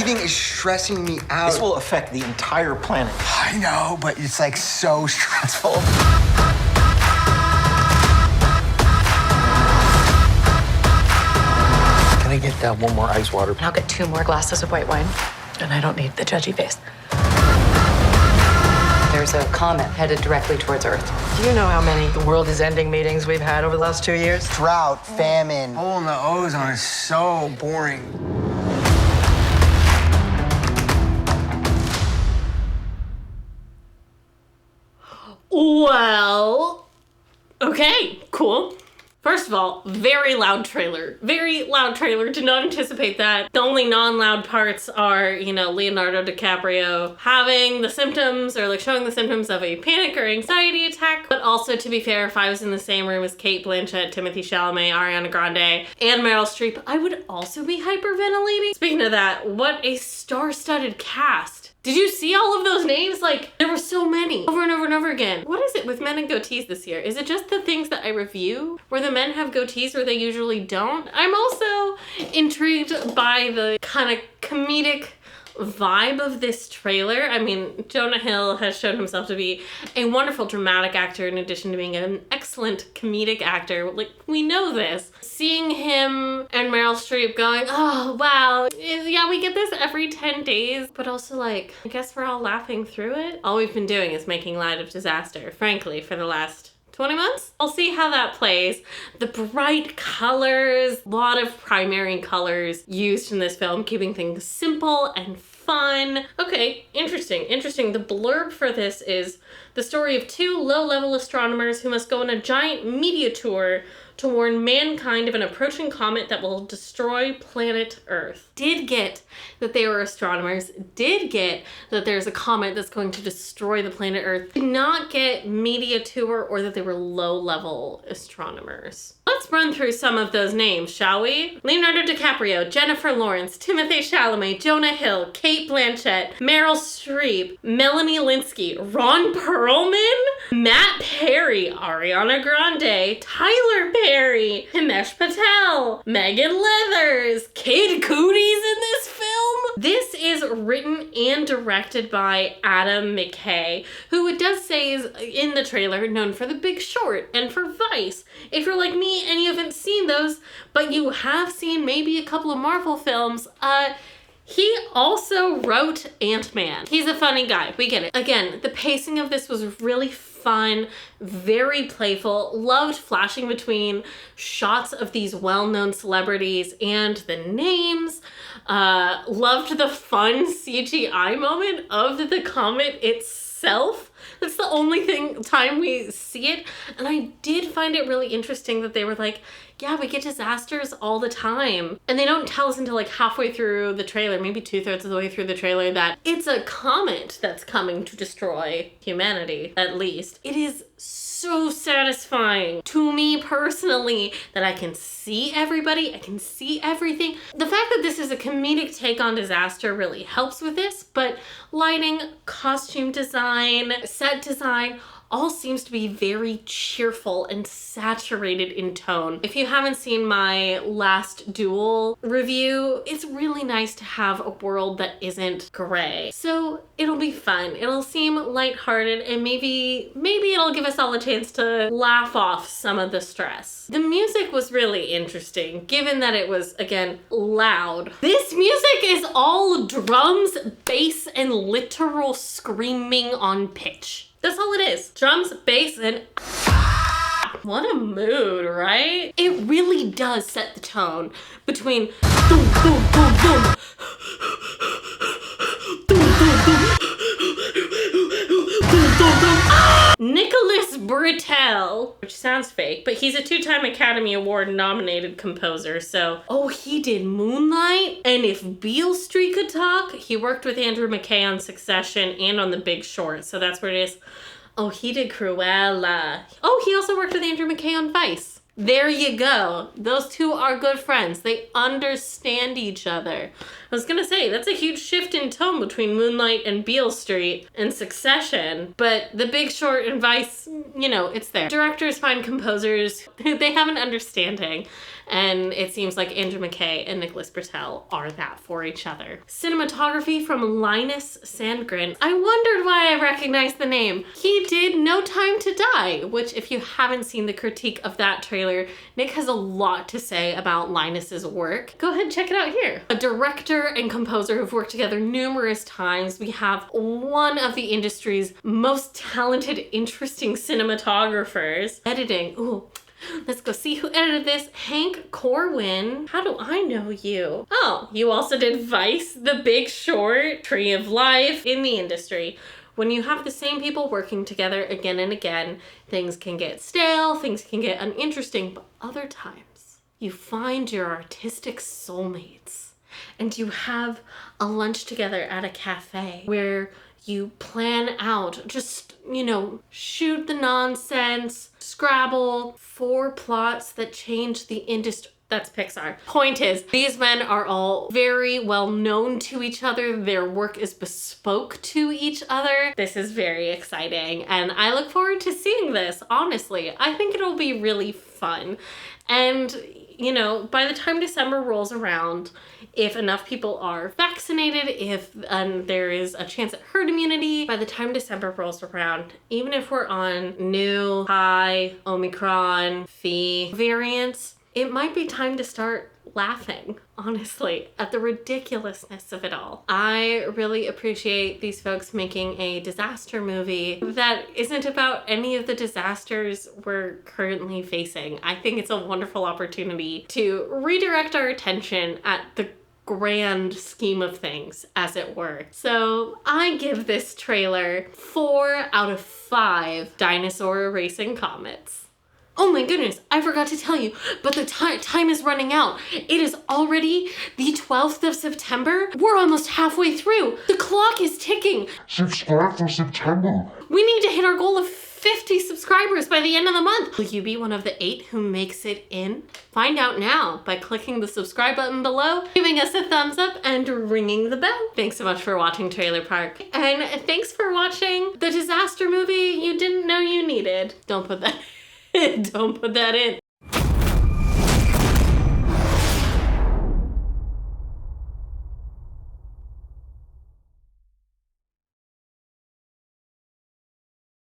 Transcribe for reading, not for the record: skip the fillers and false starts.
Breathing is stressing me out. This will affect the entire planet. I know, but it's like so stressful. Can I get one more ice water? And I'll get 2 more glasses of white wine. And I don't need the judgy face. There's a comet headed directly towards Earth. Do you know how many the world is ending meetings we've had over the last 2 years? Drought, famine. Hole in the ozone is so boring. Well, okay, cool. First of all, very loud trailer. Very loud trailer. Did not anticipate that. The only non-loud parts are, Leonardo DiCaprio having the symptoms or like showing the symptoms of a panic or anxiety attack. But also, to be fair, if I was in the same room as Kate Blanchett, Timothée Chalamet, Ariana Grande, and Meryl Streep, I would also be hyperventilating. Speaking of that, what a star-studded cast. Did you see all of those names? Like, there were so many over and over and over again. What is it with men and goatees this year? Is it just the things that I review where the men have goatees where they usually don't? I'm also intrigued by the kind of comedic vibe of this trailer. I mean, Jonah Hill has shown himself to be a wonderful dramatic actor in addition to being an excellent comedic actor. Like, we know this. Seeing him and Meryl Streep going, oh, wow, yeah, we get this every 10 days, but also like, I guess we're all laughing through it. All we've been doing is making light of disaster, frankly, for the last 20 months? I'll see how that plays. The bright colors, a lot of primary colors used in this film, keeping things simple and fun. Okay, interesting. The blurb for this is the story of 2 low-level astronomers who must go on a giant media tour to warn mankind of an approaching comet that will destroy planet Earth. Did get that they were astronomers, did get that there's a comet that's going to destroy the planet Earth, did not get media tour or that they were low-level astronomers. Let's run through some of those names, shall we? Leonardo DiCaprio, Jennifer Lawrence, Timothée Chalamet, Jonah Hill, Kate Blanchett, Meryl Streep, Melanie Linsky, Ron Perlman, Matt Perry, Ariana Grande, Tyler Perry, Himesh Patel, Megan Leathers, Kid Cootie's in this film. This is written and directed by Adam McKay, who it does say is in the trailer known for The Big Short and for Vice. If you're like me and you haven't seen those, but you have seen maybe a couple of Marvel films, he also wrote Ant-Man. He's a funny guy, we get it. Again, the pacing of this was really fun, very playful, loved flashing between shots of these well-known celebrities and the names, loved the fun CGI moment of the comet itself. That's the only time we see it. And I did find it really interesting that they were like, yeah, we get disasters all the time. And they don't tell us until like halfway through the trailer, maybe 2/3 of the way through the trailer, that it's a comet that's coming to destroy humanity, at least. It is so satisfying to me personally that I can see everybody, I can see everything. The fact that this is a comedic take on disaster really helps with this, but lighting, costume design, set design, all seems to be very cheerful and saturated in tone. If you haven't seen my last Duel review, it's really nice to have a world that isn't gray. So it'll be fun. It'll seem lighthearted and maybe it'll give us all a chance to laugh off some of the stress. The music was really interesting, given that it was, again, loud. This music is all drums, bass, and literal screaming on pitch. That's all it is. Drums, bass, and what a mood, right? It really does set the tone between boom, boom, boom, boom, Nicholas Britell, which sounds fake, but he's a 2-time Academy Award nominated composer, so, he did Moonlight, and if Beale Street could talk, he worked with Andrew McKay on Succession and on The Big Short, so that's where it is. Oh, he did Cruella. Oh, he also worked with Andrew McKay on Vice. There you go. Those two are good friends. They understand each other. I was gonna say, that's a huge shift in tone between Moonlight and Beale Street and Succession, but The Big Short and Vice, it's there. Directors find composers who they have an understanding, And it seems like Andrew McKay and Nicholas Britell are that for each other. Cinematography from Linus Sandgren. I wondered why I recognized the name. He did No Time to Die, which if you haven't seen the critique of that trailer, Nick has a lot to say about Linus's work. Go ahead and check it out here. A director and composer who've worked together numerous times. We have one of the industry's most talented, interesting cinematographers. Editing, ooh. Let's go see who edited this. Hank Corwin. How do I know you? Oh, you also did Vice, The Big Short, Tree of Life. In the industry, when you have the same people working together again and again, things can get stale, things can get uninteresting, but other times you find your artistic soulmates and you have a lunch together at a cafe where you plan out, just, shoot the nonsense, Scrabble, 4 plots that change the industry. That's Pixar. Point is, these men are all very well known to each other. Their work is bespoke to each other. This is very exciting, and I look forward to seeing this, honestly. I think it'll be really fun. And, by the time December rolls around, if enough people are vaccinated, if there is a chance at herd immunity, by the time December rolls around, even if we're on new, high, Omicron, Phi variants, it might be time to start laughing, honestly, at the ridiculousness of it all. I really appreciate these folks making a disaster movie that isn't about any of the disasters we're currently facing. I think it's a wonderful opportunity to redirect our attention at the grand scheme of things, as it were. So I give this trailer 4 out of 5 dinosaur erasing comets. Oh my goodness, I forgot to tell you, but the time is running out. It is already the 12th of September. We're almost halfway through. The clock is ticking. Subscribe for September. We need to hit our goal of 50 subscribers by the end of the month. Will you be one of the 8 who makes it in? Find out now by clicking the subscribe button below, giving us a thumbs up, and ringing the bell. Thanks so much for watching Trailer Park. And thanks for watching the disaster movie you didn't know you needed. Don't put that in.